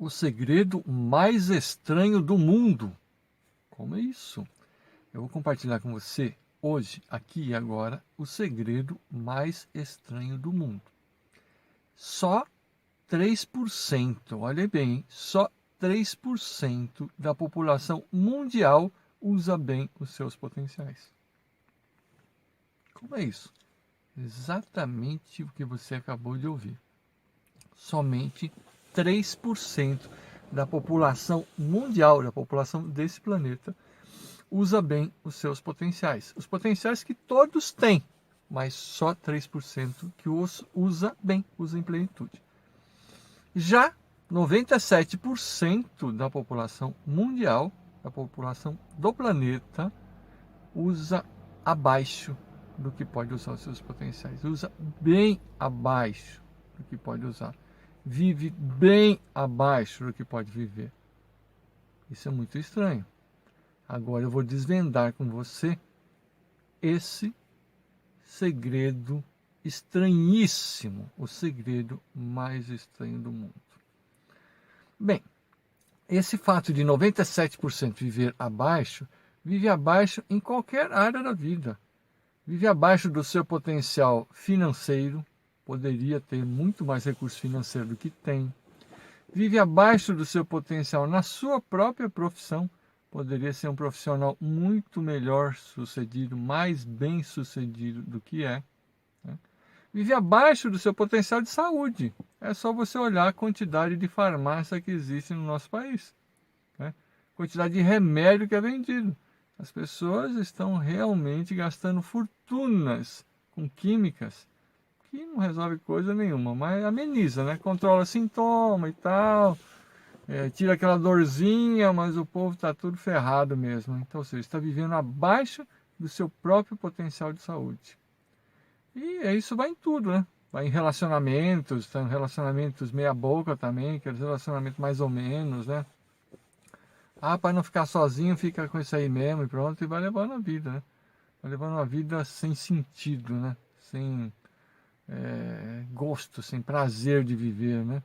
O segredo mais estranho do mundo. Como é isso? Eu vou compartilhar com você hoje, aqui e agora, o segredo mais estranho do mundo. Só 3%, olha bem, só 3% da população mundial usa bem os seus potenciais. Como é isso? Exatamente o que você acabou de ouvir. Somente 3% da população mundial, da população desse planeta, usa bem os seus potenciais. Os potenciais que todos têm, mas só 3% que os usa bem, usa em plenitude. Já 97% da população mundial, da população do planeta, usa abaixo do que pode usar os seus potenciais. Usa bem abaixo do que pode usar. Vive bem abaixo do que pode viver. Isso é muito estranho. Agora eu vou desvendar com você esse segredo estranhíssimo, o segredo mais estranho do mundo. Bem, esse fato de 97% viver abaixo, vive abaixo em qualquer área da vida. Vive abaixo do seu potencial financeiro, poderia ter muito mais recurso financeiro do que tem. Vive abaixo do seu potencial na sua própria profissão, poderia ser um profissional muito melhor sucedido, mais bem sucedido do que é. Né? Vive abaixo do seu potencial de saúde. É só você olhar a quantidade de farmácia que existe no nosso país. Né? Quantidade de remédio que é vendido. As pessoas estão realmente gastando fortunas com químicas que não resolve coisa nenhuma, mas ameniza, né? Controla sintoma e tal, tira aquela dorzinha, mas o povo está tudo ferrado mesmo. Então, ou seja, está vivendo abaixo do seu próprio potencial de saúde. E isso vai em tudo, né? Vai em relacionamentos, tem relacionamentos meia boca também, aqueles relacionamentos mais ou menos, né? Ah, para não ficar sozinho, fica com isso aí mesmo e pronto, e vai levando a vida, né? Vai levando uma vida sem sentido, né? Sem gosto, sem prazer de viver, né?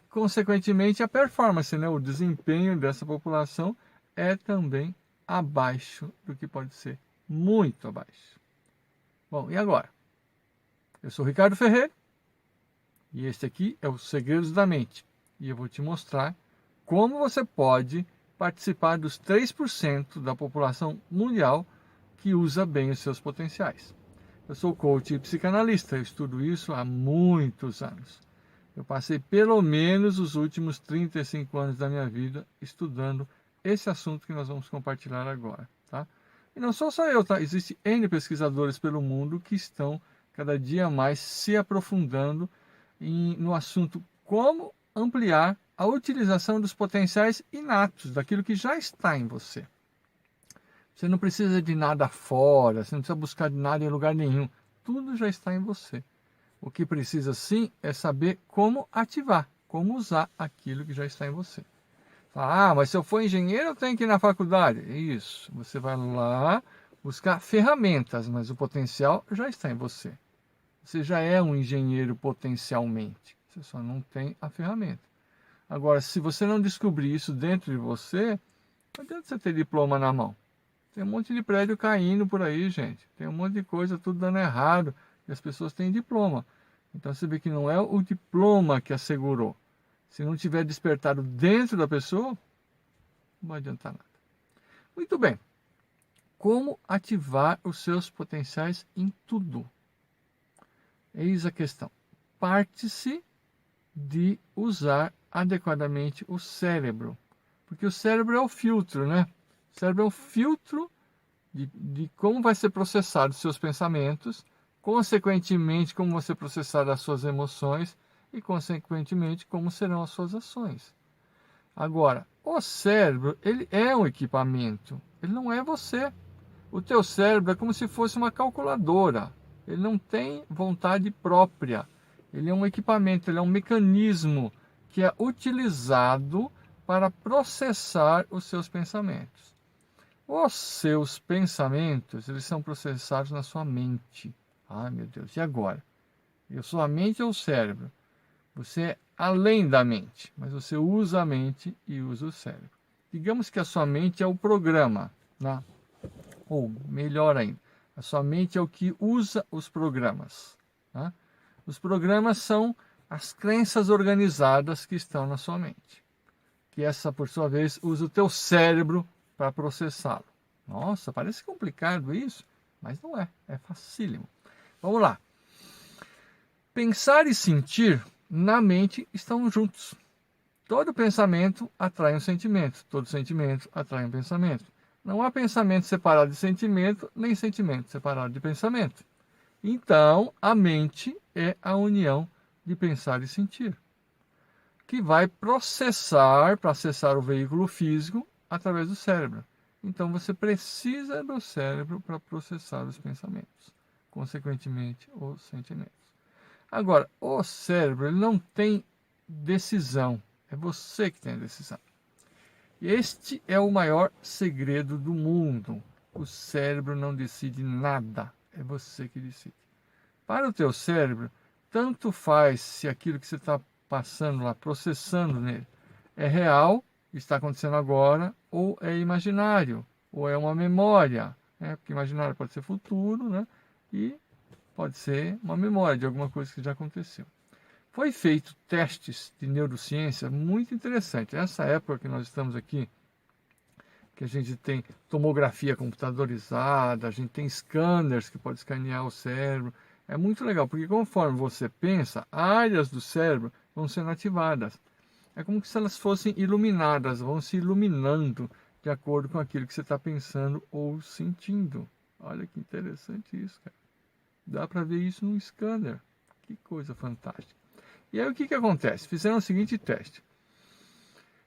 Consequentemente, a performance, né? O desempenho dessa população é também abaixo do que pode ser, muito abaixo. Bom, e agora? Eu sou Ricardo Ferreira e este aqui é o Segredos da Mente e eu vou te mostrar como você pode participar dos 3% da população mundial que usa bem os seus potenciais. Eu sou coach e psicanalista, eu estudo isso há muitos anos. Eu passei pelo menos os últimos 35 anos da minha vida estudando esse assunto que nós vamos compartilhar agora. Tá? E não sou só eu, tá? Existem N pesquisadores pelo mundo que estão cada dia mais se aprofundando no assunto como ampliar a utilização dos potenciais inatos, daquilo que já está em você. Você não precisa de nada fora, você não precisa buscar de nada em lugar nenhum. Tudo já está em você. O que precisa sim é saber como ativar, como usar aquilo que já está em você. Ah, mas se eu for engenheiro eu tenho que ir na faculdade. Isso, você vai lá buscar ferramentas, mas o potencial já está em você. Você já é um engenheiro potencialmente, você só não tem a ferramenta. Agora, se você não descobrir isso dentro de você, não adianta você ter diploma na mão. Tem um monte de prédio caindo por aí, gente. Tem um monte de coisa, tudo dando errado. E as pessoas têm diploma. Então você vê que não é o diploma que assegurou. Se não tiver despertado dentro da pessoa, não vai adiantar nada. Muito bem. Como ativar os seus potenciais em tudo? Eis a questão. Parte-se de usar adequadamente o cérebro. Porque o cérebro é o filtro, né? O cérebro é o filtro de como vai ser processado os seus pensamentos, consequentemente como vão ser processadas as suas emoções e consequentemente como serão as suas ações. Agora, o cérebro, ele é um equipamento, ele não é você. O teu cérebro é como se fosse uma calculadora, ele não tem vontade própria, ele é um equipamento, ele é um mecanismo que é utilizado para processar os seus pensamentos. Os seus pensamentos, eles são processados na sua mente. Ai, meu Deus, e agora? Eu sou a mente ou o cérebro? Você é além da mente, mas você usa a mente e usa o cérebro. Digamos que a sua mente é o programa, né? Ou melhor ainda, a sua mente é o que usa os programas, né? Os programas são as crenças organizadas que estão na sua mente, que essa, por sua vez, usa o teu cérebro para processá-lo. Nossa, parece complicado isso, mas não é, é facílimo. Vamos lá. Pensar e sentir na mente estão juntos. Todo pensamento atrai um sentimento, todo sentimento atrai um pensamento. Não há pensamento separado de sentimento, nem sentimento separado de pensamento. Então, a mente é a união de pensar e sentir, que vai processar, para acessar o veículo físico, através do cérebro. Então, você precisa do cérebro para processar os pensamentos, consequentemente, os sentimentos. Agora, o cérebro ele não tem decisão, é você que tem a decisão. Este é o maior segredo do mundo. O cérebro não decide nada, é você que decide. Para o teu cérebro, tanto faz se aquilo que você está passando lá, processando nele, é real, está acontecendo agora, ou é imaginário, ou é uma memória, né? Porque imaginário pode ser futuro, né? E pode ser uma memória de alguma coisa que já aconteceu. Foi feito testes de neurociência muito interessantes. Essa época que nós estamos aqui, que a gente tem tomografia computadorizada, a gente tem scanners que podem escanear o cérebro. É muito legal, porque conforme você pensa, áreas do cérebro vão sendo ativadas. É como se elas fossem iluminadas, vão se iluminando de acordo com aquilo que você está pensando ou sentindo. Olha que interessante isso, cara. Dá para ver isso num scanner. Que coisa fantástica. E aí o que acontece? Fizeram o seguinte teste.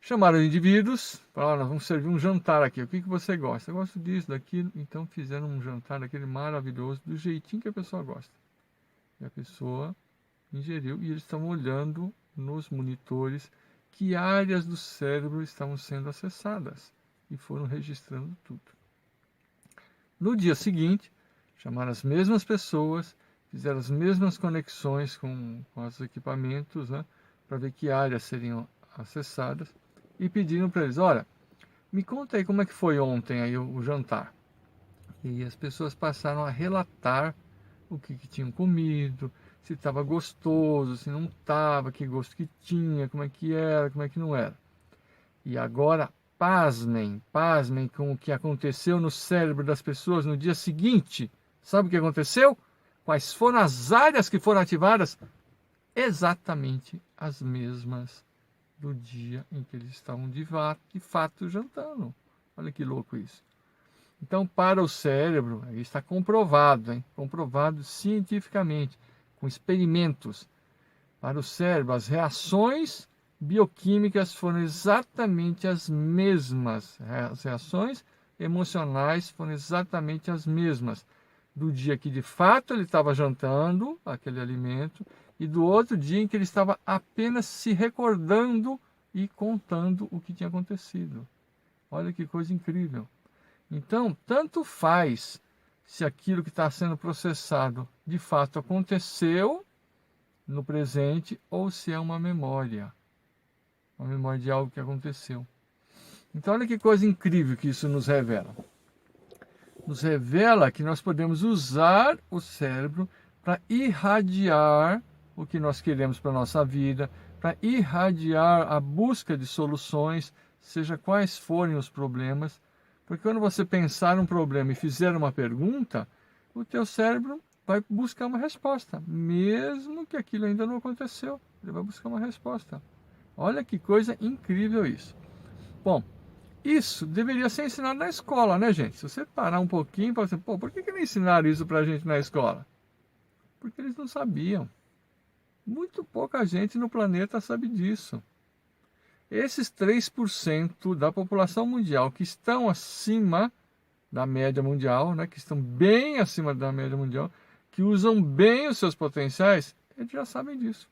Chamaram indivíduos, falaram, nós vamos servir um jantar aqui, o que você gosta? Eu gosto disso, daquilo. Então fizeram um jantar daquele maravilhoso, do jeitinho que a pessoa gosta. E a pessoa ingeriu e eles estavam olhando nos monitores que áreas do cérebro estavam sendo acessadas e foram registrando tudo. No dia seguinte, chamaram as mesmas pessoas, fizeram as mesmas conexões com os equipamentos, né, para ver que áreas seriam acessadas e pediram para eles, olha, me conta aí como é que foi ontem aí o jantar. E as pessoas passaram a relatar o que tinham comido, se estava gostoso, se não estava, que gosto que tinha, como é que era, como é que não era. E agora, pasmem com o que aconteceu no cérebro das pessoas no dia seguinte. Sabe o que aconteceu? Quais foram as áreas que foram ativadas? Exatamente as mesmas do dia em que eles estavam de fato jantando. Olha que louco isso. Então, para o cérebro, aí está comprovado, hein? Comprovado cientificamente, com experimentos. Para o cérebro, as reações bioquímicas foram exatamente as mesmas. As reações emocionais foram exatamente as mesmas. Do dia que de fato ele estava jantando aquele alimento e do outro dia em que ele estava apenas se recordando e contando o que tinha acontecido. Olha que coisa incrível. Então, tanto faz se aquilo que está sendo processado de fato aconteceu no presente ou se é uma memória de algo que aconteceu. Então, olha que coisa incrível que isso nos revela. Nos revela que nós podemos usar o cérebro para irradiar o que nós queremos para a nossa vida, para irradiar a busca de soluções, seja quais forem os problemas. Porque quando você pensar um problema e fizer uma pergunta, o teu cérebro vai buscar uma resposta, mesmo que aquilo ainda não aconteceu. Ele vai buscar uma resposta. Olha que coisa incrível isso. Bom, isso deveria ser ensinado na escola, né, gente? Se você parar um pouquinho e falar assim, pô, por que não ensinaram isso pra gente na escola? Porque eles não sabiam. Muito pouca gente no planeta sabe disso. Esses 3% da população mundial que estão acima da média mundial, né, que estão bem acima da média mundial, que usam bem os seus potenciais, eles já sabem disso.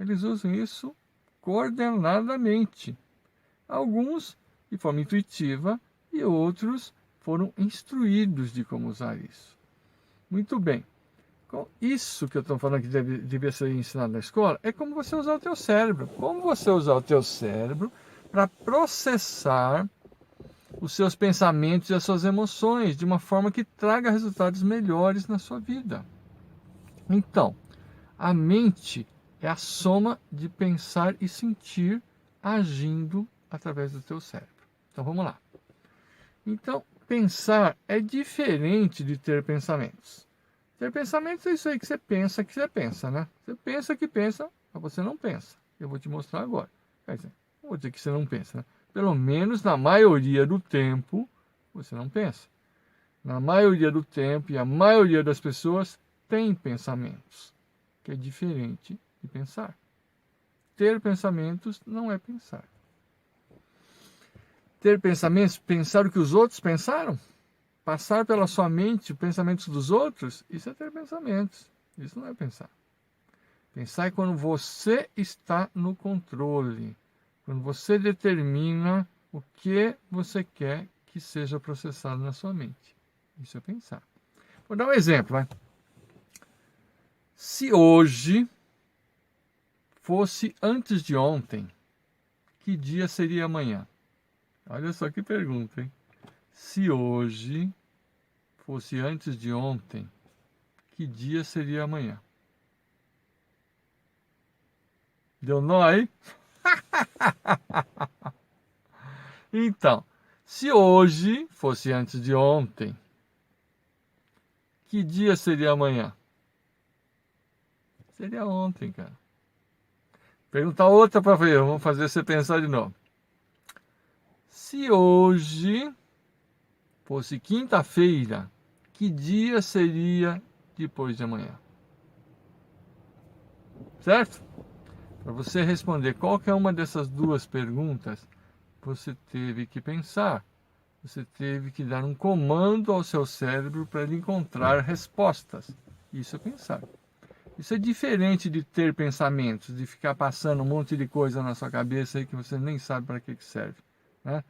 Eles usam isso coordenadamente. Alguns de forma intuitiva e outros foram instruídos de como usar isso. Muito bem. Isso que eu estou falando que devia ser ensinado na escola é como você usar o teu cérebro. Como você usar o teu cérebro para processar os seus pensamentos e as suas emoções de uma forma que traga resultados melhores na sua vida. Então, a mente é a soma de pensar e sentir agindo através do teu cérebro. Então vamos lá. Então, pensar é diferente de ter pensamentos. Ter pensamentos é isso aí que você pensa, né? Você pensa que pensa, mas você não pensa. Eu vou te mostrar agora. Quer dizer, não vou dizer que você não pensa, né? Pelo menos na maioria do tempo, você não pensa. Na maioria do tempo, e a maioria das pessoas tem pensamentos, que é diferente de pensar. Ter pensamentos não é pensar. Ter pensamentos, pensar o que os outros pensaram, passar pela sua mente pensamentos dos outros, isso é ter pensamentos. Isso não é pensar. Pensar é quando você está no controle, quando você determina o que você quer que seja processado na sua mente. Isso é pensar. Vou dar um exemplo, vai. Se hoje fosse antes de ontem, que dia seria amanhã? Olha só que pergunta, hein? Se hoje fosse antes de ontem, que dia seria amanhã? Deu nó aí? Então, se hoje fosse antes de ontem, que dia seria amanhã? Seria ontem, cara. Perguntar outra para ver, vamos fazer você pensar de novo. Se hoje fosse quinta-feira, que dia seria depois de amanhã? Certo? Para você responder qualquer uma dessas duas perguntas, você teve que pensar. Você teve que dar um comando ao seu cérebro para ele encontrar respostas. Isso é pensar. Isso é diferente de ter pensamentos, de ficar passando um monte de coisa na sua cabeça aí que você nem sabe para que serve, né?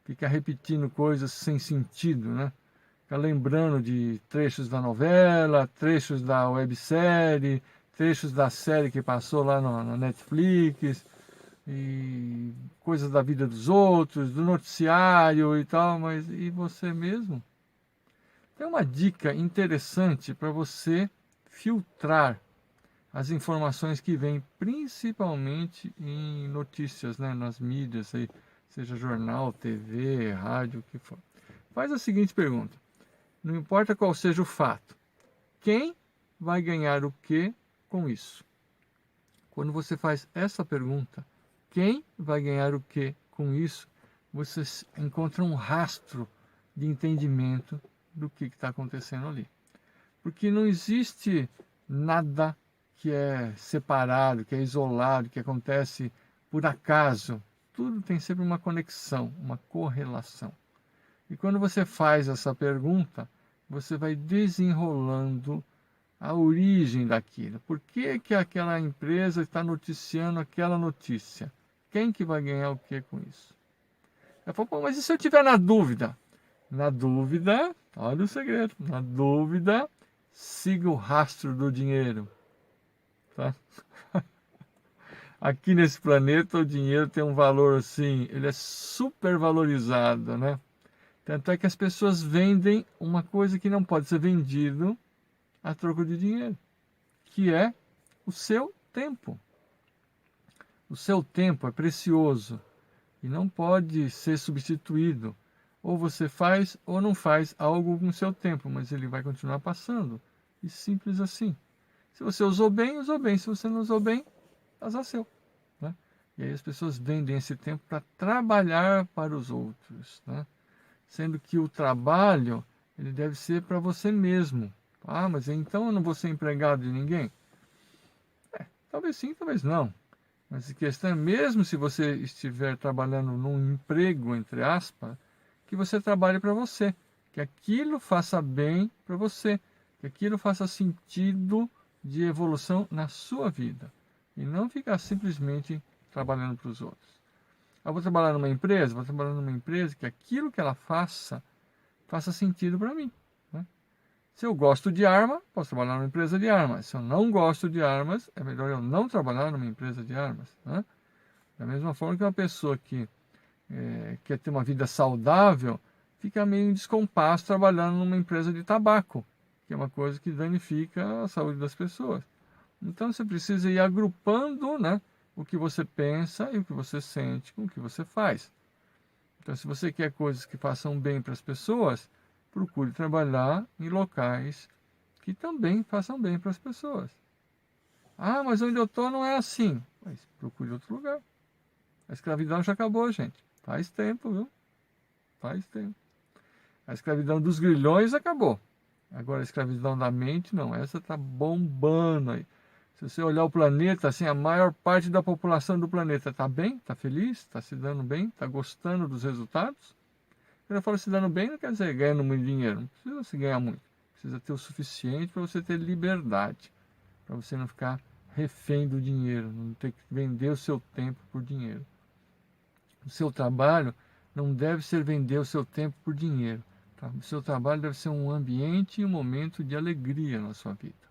Ficar repetindo coisas sem sentido, né? Ficar lembrando de trechos da novela, trechos da websérie, trechos da série que passou lá no Netflix, e coisas da vida dos outros, do noticiário e tal, mas e você mesmo? Tem uma dica interessante para você filtrar as informações que vêm principalmente em notícias, né, nas mídias, aí, seja jornal, TV, rádio, o que for. Faz a seguinte pergunta: não importa qual seja o fato, quem vai ganhar o que com isso? Quando você faz essa pergunta, quem vai ganhar o que com isso? Você encontra um rastro de entendimento do que está acontecendo ali. Porque não existe nada que é separado, que é isolado, que acontece por acaso. Tudo tem sempre uma conexão, uma correlação. E quando você faz essa pergunta, você vai desenrolando a origem daquilo. Por que que aquela empresa está noticiando aquela notícia? Quem que vai ganhar o que com isso? Eu falo, pô, mas e se eu tiver na dúvida? Na dúvida, olha o segredo, na dúvida, siga o rastro do dinheiro. Tá? Aqui nesse planeta o dinheiro tem um valor assim, ele é super valorizado, né? Tanto é que as pessoas vendem uma coisa que não pode ser vendido a troco de dinheiro, que é o seu tempo. O seu tempo é precioso e não pode ser substituído. Ou você faz ou não faz algo com o seu tempo, mas ele vai continuar passando. E simples assim. Se você usou bem, usou bem. Se você não usou bem, azar seu. Né? E aí as pessoas vendem esse tempo para trabalhar para os outros. Né? Sendo que o trabalho ele deve ser para você mesmo. Ah, mas então eu não vou ser empregado de ninguém? Talvez sim, talvez não. Mas a questão é, mesmo se você estiver trabalhando num emprego, entre aspas, que você trabalhe para você, que aquilo faça bem para você, que aquilo faça sentido de evolução na sua vida. E não ficar simplesmente trabalhando para os outros. Eu vou trabalhar numa empresa, vou trabalhar numa empresa que aquilo que ela faça sentido para mim. Né? Se eu gosto de arma, posso trabalhar numa empresa de armas. Se eu não gosto de armas, é melhor eu não trabalhar numa empresa de armas. Né? Da mesma forma que uma pessoa que quer ter uma vida saudável, fica meio em descompasso trabalhando numa empresa de tabaco, que é uma coisa que danifica a saúde das pessoas. Então você precisa ir agrupando, né, o que você pensa e o que você sente com o que você faz. Então, se você quer coisas que façam bem para as pessoas, procure trabalhar em locais que também façam bem para as pessoas. Ah, mas onde eu estou não é assim. Mas procure outro lugar. A escravidão já acabou, gente. Faz tempo, viu? Faz tempo. A escravidão dos grilhões acabou. Agora a escravidão da mente, não. Essa está bombando aí. Se você olhar o planeta, assim, a maior parte da população do planeta está bem, está feliz, está se dando bem, está gostando dos resultados. Quando eu falo se dando bem, não quer dizer ganhando muito dinheiro. Não precisa se ganhar muito. Precisa ter o suficiente para você ter liberdade. Para você não ficar refém do dinheiro, não ter que vender o seu tempo por dinheiro. O seu trabalho não deve ser vender o seu tempo por dinheiro. Tá? O seu trabalho deve ser um ambiente e um momento de alegria na sua vida.